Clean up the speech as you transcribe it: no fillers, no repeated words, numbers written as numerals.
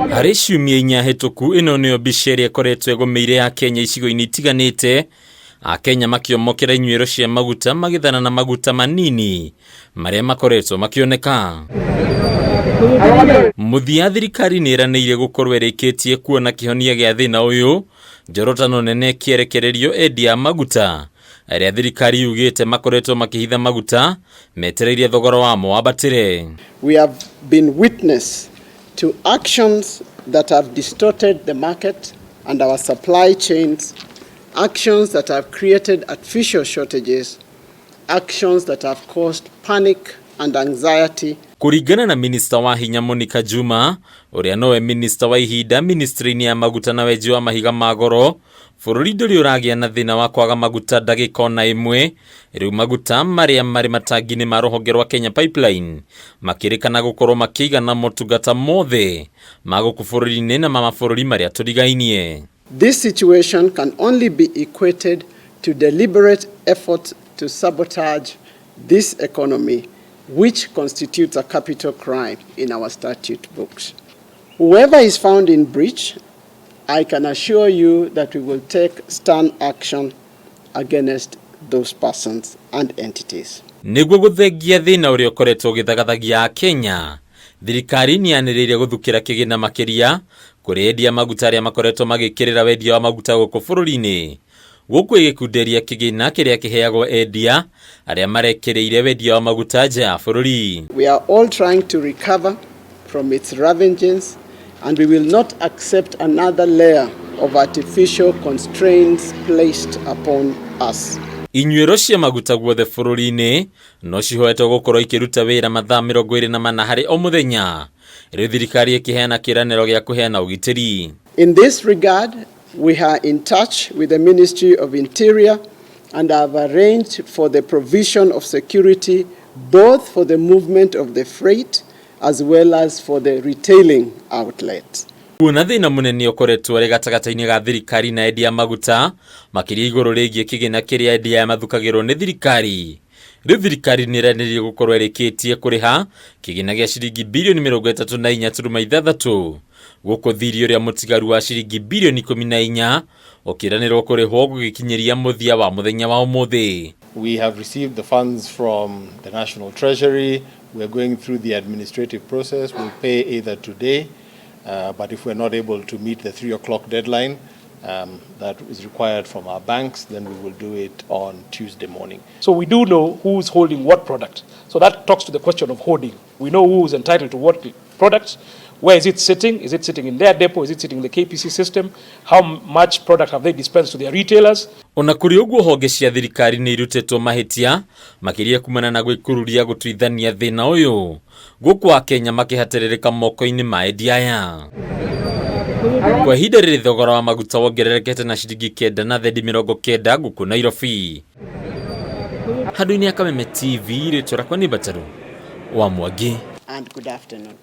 Harĩ ciumia inya hĩtũku ĩno nĩyo mbica ĩrĩa ĩkoretwo ĩgũmĩire ya Kenya icigo-inĩ itiganĩte, Akenya makiomokera inyuĩro cia maguta magĩthana na maguta manini marĩa makoretwo makĩoneka. Muthia thirikari nĩĩranĩire gũkorwo ĩrĩkĩtie kuona kĩhonia gĩa thĩna ũyũ, njorotano nene kĩerekererio endia a maguta arĩa thirikari yugĩte makoretwo makĩhitha maguta metereirie thogora wamo wambatĩre. We have been witness to actions that have distorted the market and our supply chains, actions that have created artificial shortages, actions that have caused panic and anxiety. Kũringana na minista wa hinya Monica Juma, ũrĩa nowe minista wa ihinda ministry-inĩ ya maguta na wenji wa mahiga ma goro, bũrũri ndũrĩ ũragĩa na thĩna wa kwaga maguta ndagĩka ona ĩmwe. Rĩu maguta marĩa marĩ matangi-inĩ ma rũhonge rwa Kenya Pipeline makĩrĩkana gũkorwo makĩigana motungata mothe ma gũkũ bũrũri-inĩ na mabũrũri marĩa tũrigainie. This situation can only be equated to deliberate effort to sabotage this economy, which constitutes a capital crime in our statute books. Whoever is found in breach, I can assure you that we will take stern action against those persons and entities. Nĩguo gũthengia thĩna ũrĩa ũkoretwo ũgĩthagathagia Kenya, thirikari nĩyanĩrĩire gũthukĩra kĩgĩna makĩria kũrĩ endia maguta arĩa makoretwo magĩkĩrĩra wendia wa maguta gũkũ bũrũri-inĩ. Gũkũ ĩgĩkunderia kĩgĩna kĩrĩa kĩheagwo endia arĩa marekĩrĩire wendia wa maguta nja ya bũrũri. We are all trying to recover from its ravages, and we will not accept another layer of artificial constraints placed upon us. Inyuĩro cia maguta guothe bũrũri-inĩ no cihoetwo gũkorwo ikĩruta wĩra mathaa 24 harĩ o mũthenya, rĩu thirikari ĩkĩheana kĩĩranĩro gĩa kũheana ũgitĩri. In this regard, we are in touch with the Ministry of Interior and have arranged for the provision of security both for the movement of the freight as well as for the retailing outlets. Kuona thĩna mũnene ũkoretwo arĩ gatagatĩ-inĩ ga thirikari na endia maguta makĩria igũrũ rĩgiĩ kĩgĩna kĩrĩa endia mathukagĩrwo nĩ thirikari. Rĩu thirikari nĩĩranĩire gũkorwo ĩrĩkĩtie kũrĩha kĩgĩna gĩa ciringi birioni 34.6 gũkũ thirĩ ũrĩa mũtigaru wa ciringi birioni 14 ũkĩranĩrwo kũrĩhwo gũgĩkinyĩria muthia wa mũthenya wa ũmũthĩ. We have received the funds from the National Treasury. We are going through the administrative process. We'll pay either today, but if we're not able to meet the 3 o'clock deadline that is required from our banks, then we will do it on Tuesday morning. So we do know who's holding what product. So that talks to the question of hoarding. We know who is entitled to what products. Where is it sitting? Is it sitting in their depot? Is it sitting in the KPC system? How much product have they dispensed to their retailers? Ona kũrĩ ũguo honge cia thirikari nĩ irutĩtwo mahĩtia makĩria kumana na gwĩkururia gũtuithania thĩna ũyũ, gũkũ Akenya makĩhatĩrĩrĩka moko-inĩ ma endia aya. Kwa ihinda rĩrĩ thogora wa maguta wongererekete na ciringi 9 na thendi 90 gũkũ Nairobi. Handũ-inĩ ya Kameme TV rĩtwa rĩakwa nĩ Bataru wa Mwagi. And good afternoon.